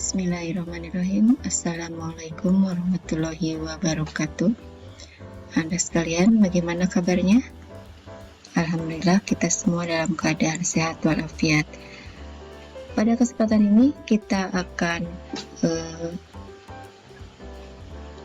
Bismillahirrahmanirrahim. Assalamualaikum warahmatullahi wabarakatuh. Anda sekalian, bagaimana kabarnya? Alhamdulillah kita semua dalam keadaan sehat walafiat. Pada kesempatan ini kita akan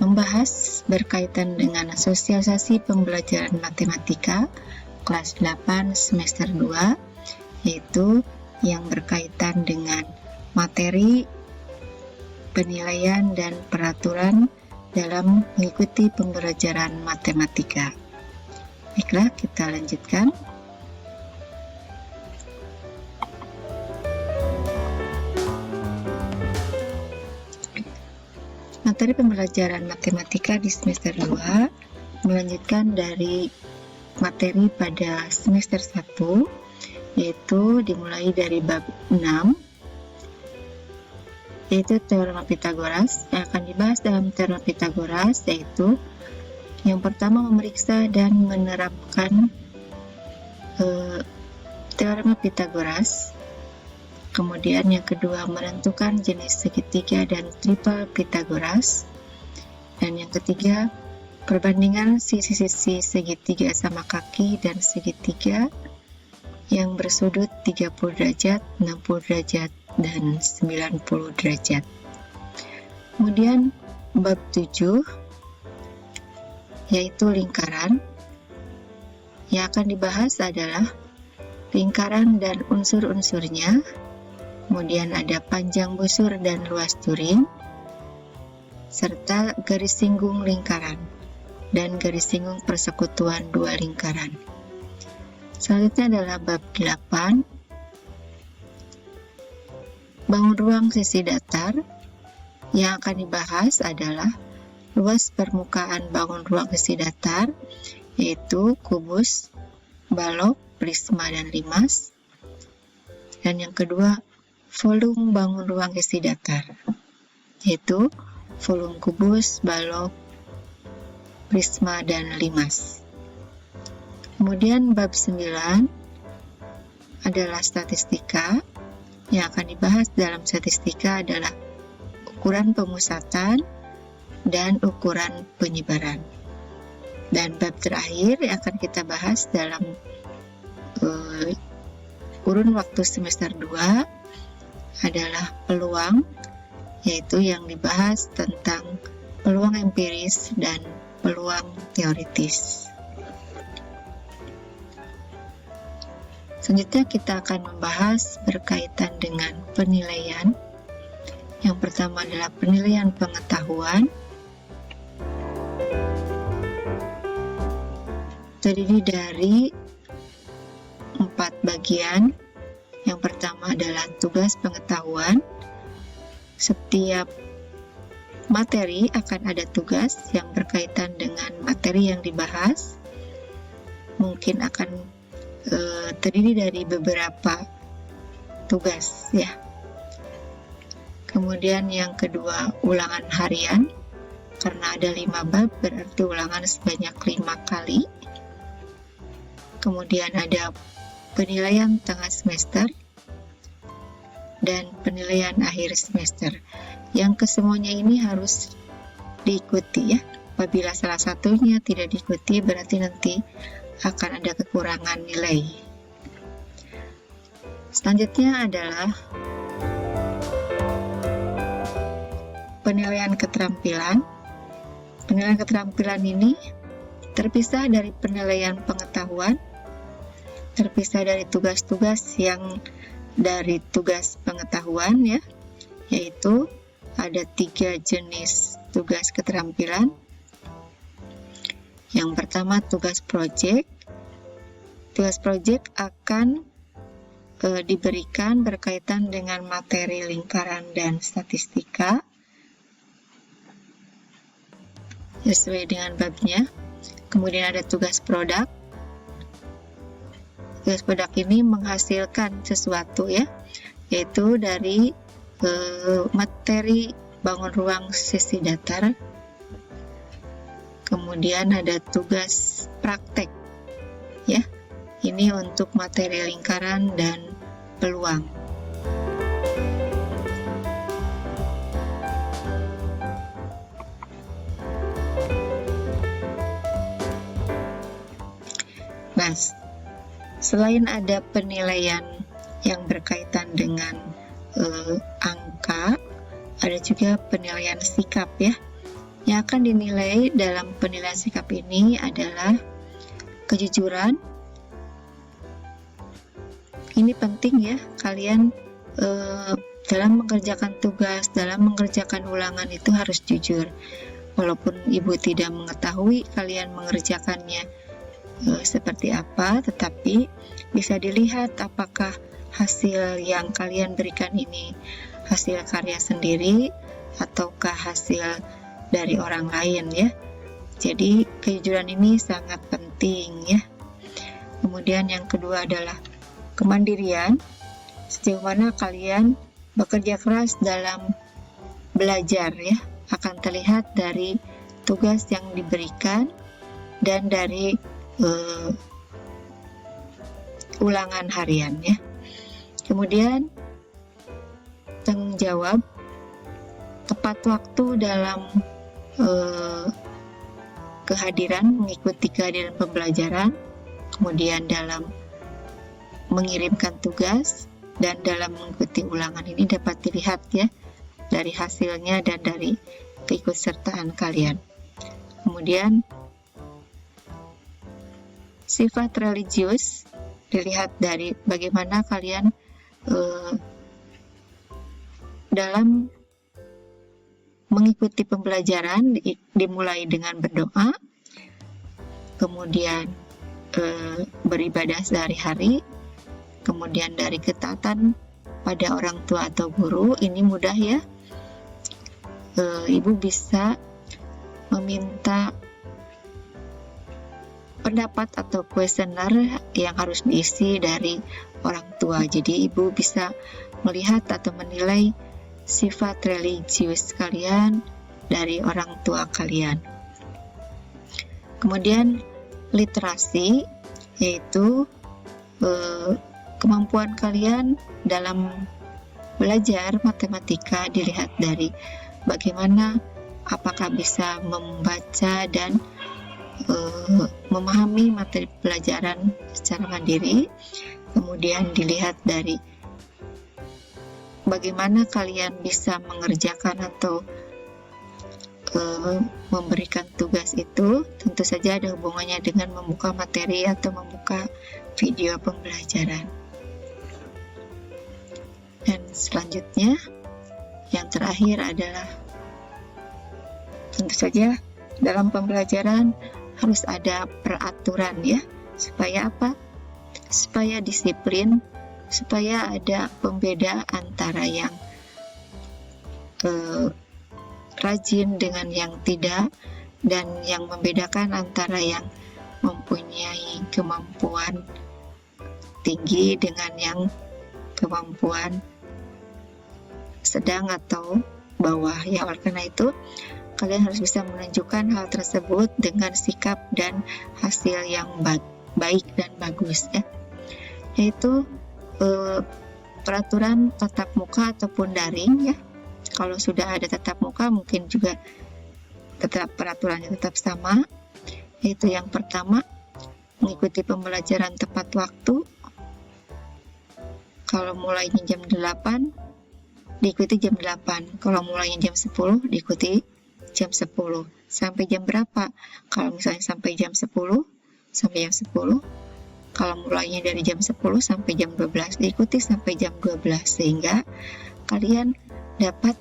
membahas berkaitan dengan sosialisasi pembelajaran matematika kelas 8 semester 2, yaitu yang berkaitan dengan materi, penilaian, dan peraturan dalam mengikuti pembelajaran matematika. Baiklah, kita lanjutkan. Materi pembelajaran matematika di semester 2 melanjutkan dari materi pada semester 1, yaitu dimulai dari bab 6, yaitu teorema Pythagoras. Yang akan dibahas dalam teorema Pythagoras yaitu yang pertama memeriksa dan menerapkan teorema Pythagoras, kemudian yang kedua menentukan jenis segitiga dan triple Pythagoras, dan yang ketiga perbandingan sisi-sisi segitiga sama kaki dan segitiga yang bersudut 30 derajat, 60 derajat, dan 90 derajat. Kemudian bab 7 yaitu lingkaran. Yang akan dibahas adalah lingkaran dan unsur-unsurnya. Kemudian ada panjang busur dan luas turing, serta garis singgung lingkaran dan garis singgung persekutuan dua lingkaran. Selanjutnya adalah bab 8, bangun ruang sisi datar. Yang akan dibahas adalah luas permukaan bangun ruang sisi datar, yaitu kubus, balok, prisma, dan limas. Dan yang kedua, volume bangun ruang sisi datar, yaitu volume kubus, balok, prisma, dan limas. Kemudian bab 9 adalah statistika. Yang akan dibahas dalam statistika adalah ukuran pemusatan dan ukuran penyebaran. Dan bab terakhir yang akan kita bahas dalam kurun waktu semester 2 adalah peluang, yaitu yang dibahas tentang peluang empiris dan peluang teoritis. Selanjutnya kita akan membahas berkaitan dengan penilaian. Yang pertama adalah penilaian pengetahuan. Terdiri dari 4 bagian. Yang pertama adalah tugas pengetahuan. Setiap materi akan ada tugas yang berkaitan dengan materi yang dibahas. Mungkin akan terdiri dari beberapa tugas, ya. Kemudian yang kedua, ulangan harian. Karena ada 5 bab, berarti ulangan sebanyak 5 kali. Kemudian ada penilaian tengah semester dan penilaian akhir semester. Yang kesemuanya ini harus diikuti, ya. Apabila salah satunya tidak diikuti, berarti nanti akan ada kekurangan nilai. Selanjutnya adalah penilaian keterampilan. Penilaian keterampilan ini terpisah dari penilaian pengetahuan, terpisah dari tugas-tugas yang dari tugas pengetahuan, ya, yaitu ada 3 jenis tugas keterampilan. Yang pertama tugas proyek. Tugas proyek akan diberikan berkaitan dengan materi lingkaran dan statistika sesuai dengan babnya. Kemudian ada tugas produk. Tugas produk ini menghasilkan sesuatu, ya, yaitu dari materi bangun ruang sisi datar. Kemudian ada tugas praktek, ya, ini untuk materi lingkaran dan peluang. kelas. Selain ada penilaian yang berkaitan dengan angka, ada juga penilaian sikap ya. Yang akan dinilai dalam penilaian sikap ini adalah kejujuran. Ini penting ya, kalian dalam mengerjakan tugas, dalam mengerjakan ulangan itu harus jujur. Walaupun ibu tidak mengetahui kalian mengerjakannya seperti apa, tetapi bisa dilihat apakah hasil yang kalian berikan ini hasil karya sendiri ataukah hasil dari orang lain ya. Jadi kejujuran ini sangat penting ya. Kemudian yang kedua adalah kemandirian. Sejauh mana kalian bekerja keras dalam belajar ya, akan terlihat dari tugas yang diberikan dan dari ulangan harian ya. Kemudian tanggung jawab, tepat waktu dalam kehadiran, mengikuti kehadiran pembelajaran, kemudian dalam mengirimkan tugas, dan dalam mengikuti ulangan ini dapat dilihat ya dari hasilnya dan dari keikutsertaan kalian. Kemudian sifat religius dilihat dari bagaimana kalian dalam mengikuti pembelajaran, dimulai dengan berdoa, kemudian beribadah sehari-hari, kemudian dari ketaatan pada orang tua atau guru. Ini mudah ya, ibu bisa meminta pendapat atau kuesioner yang harus diisi dari orang tua. Jadi ibu bisa melihat atau menilai sifat religius kalian dari orang tua kalian. Kemudian literasi, yaitu kemampuan kalian dalam belajar matematika dilihat dari bagaimana apakah bisa membaca dan memahami materi pelajaran secara mandiri. Kemudian dilihat dari bagaimana kalian bisa mengerjakan atau memberikan tugas itu. Tentu saja ada hubungannya dengan membuka materi atau membuka video pembelajaran. Dan selanjutnya yang terakhir adalah tentu saja dalam pembelajaran harus ada peraturan ya, supaya apa? Supaya disiplin, supaya ada pembeda antara yang rajin dengan yang tidak, dan yang membedakan antara yang mempunyai kemampuan tinggi dengan yang kemampuan sedang atau bawah ya. Oleh karena itu kalian harus bisa menunjukkan hal tersebut dengan sikap dan hasil yang baik dan bagus ya, yaitu peraturan tatap muka ataupun daring ya. Kalau sudah ada tatap muka mungkin juga tetap peraturannya tetap sama, yaitu yang pertama mengikuti pembelajaran tepat waktu. Kalau mulainya jam 8 diikuti jam 8, kalau mulainya jam 10 diikuti jam 10. Sampai jam berapa? Kalau misalnya sampai jam 10, sampai jam 10. Kalau mulainya dari jam 10 sampai jam 12, diikuti sampai jam 12, sehingga kalian dapat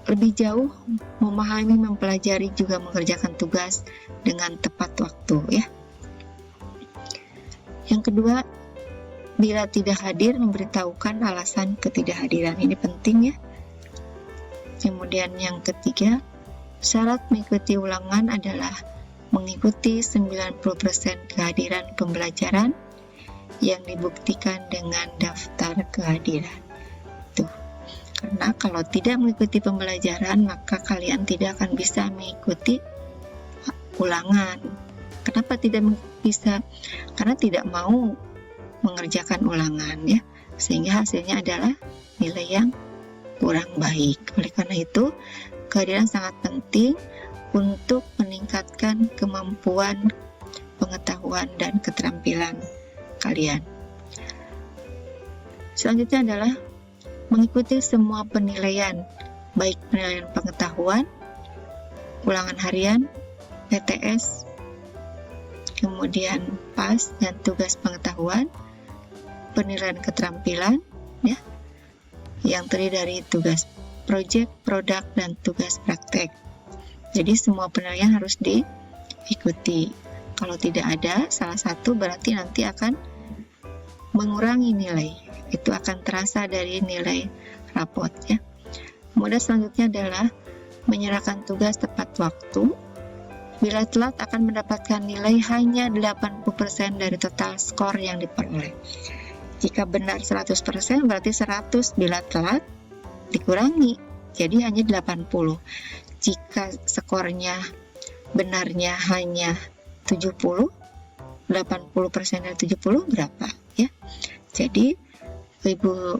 lebih jauh memahami, mempelajari, juga mengerjakan tugas dengan tepat waktu ya. Yang kedua, bila tidak hadir, memberitahukan alasan ketidakhadiran. Ini penting ya. Kemudian yang ketiga, syarat mengikuti ulangan adalah mengikuti 90% kehadiran pembelajaran yang dibuktikan dengan daftar kehadiran. Tuh. Karena kalau tidak mengikuti pembelajaran, maka kalian tidak akan bisa mengikuti ulangan. Kenapa tidak bisa? Karena tidak mau mengerjakan ulangan ya, sehingga hasilnya adalah nilai yang kurang baik. Oleh karena itu, kehadiran sangat penting untuk meningkatkan kemampuan pengetahuan dan keterampilan kalian. Selanjutnya adalah mengikuti semua penilaian, baik penilaian pengetahuan, ulangan harian, PTS, kemudian PAS dan tugas pengetahuan, penilaian keterampilan, ya, yang terdiri dari tugas proyek, produk, dan tugas praktek. Jadi semua penilaian harus diikuti. Kalau tidak ada salah satu, berarti nanti akan mengurangi nilai. Itu akan terasa dari nilai rapot, ya. Kemudian selanjutnya adalah menyerahkan tugas tepat waktu. Bila telat akan mendapatkan nilai hanya 80% dari total skor yang diperoleh. Jika benar 100% berarti 100, bila telat dikurangi jadi hanya 80. Jika skornya benarnya hanya 70, 80% dari 70 berapa, ya? Jadi Ibu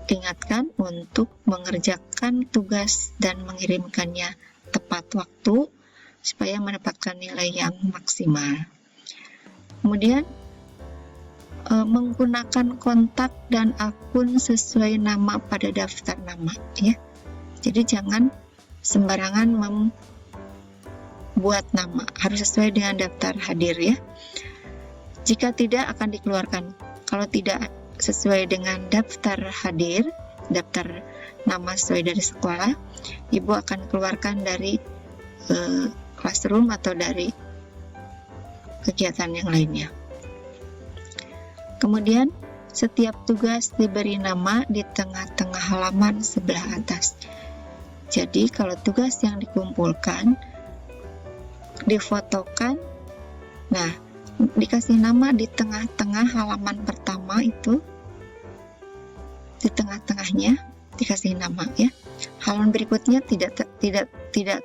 ingatkan untuk mengerjakan tugas dan mengirimkannya tepat waktu supaya mendapatkan nilai yang maksimal. Kemudian menggunakan kontak dan akun sesuai nama pada daftar nama, ya. Jadi jangan sembarangan membuat nama, harus sesuai dengan daftar hadir, ya. Jika tidak akan dikeluarkan. Kalau tidak sesuai dengan daftar hadir, daftar nama sesuai dari sekolah, Ibu akan keluarkan dari classroom atau dari kegiatan yang lainnya. Kemudian setiap tugas diberi nama di tengah-tengah halaman sebelah atas. Jadi kalau tugas yang dikumpulkan difotokan, nah dikasih nama di tengah-tengah halaman pertama itu, di tengah-tengahnya dikasih nama, ya. Halaman berikutnya tidak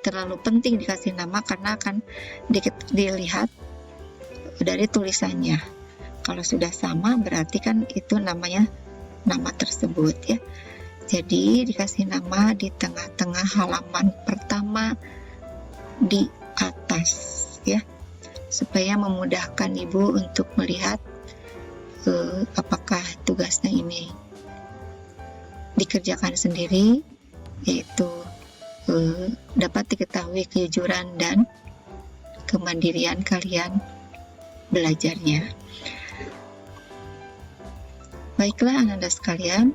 terlalu penting dikasih nama karena akan dilihat dari tulisannya. Kalau sudah sama berarti kan itu namanya nama tersebut, ya. Jadi dikasih nama di tengah-tengah halaman pertama di atas, ya, supaya memudahkan Ibu untuk melihat apakah tugasnya ini dikerjakan sendiri, yaitu dapat diketahui kejujuran dan kemandirian kalian belajarnya. Baiklah Ananda sekalian,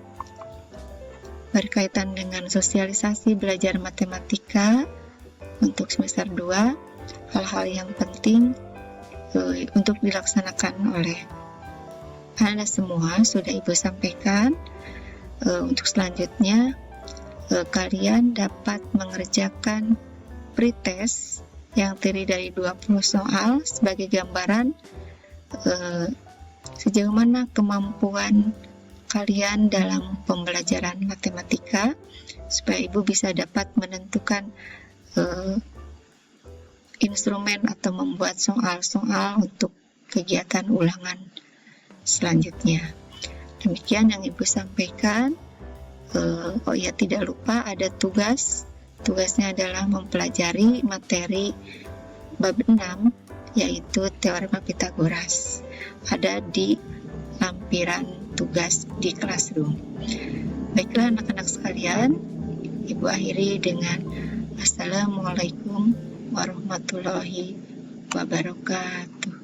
berkaitan dengan sosialisasi belajar matematika untuk semester 2, hal-hal yang penting untuk dilaksanakan oleh Anda semua sudah Ibu sampaikan. Untuk selanjutnya, kalian dapat mengerjakan pretest yang terdiri dari 20 soal sebagai gambaran sejauh mana kemampuan kalian dalam pembelajaran matematika, supaya Ibu bisa dapat menentukan instrumen atau membuat soal-soal untuk kegiatan ulangan selanjutnya. Demikian yang Ibu sampaikan. Oh ya, tidak lupa ada tugas. Tugasnya adalah mempelajari materi bab 6, yaitu Teorema Pitagoras. Ada di lampiran tugas di classroom. Baiklah anak-anak sekalian, Ibu akhiri dengan Assalamualaikum warahmatullahi wabarakatuh.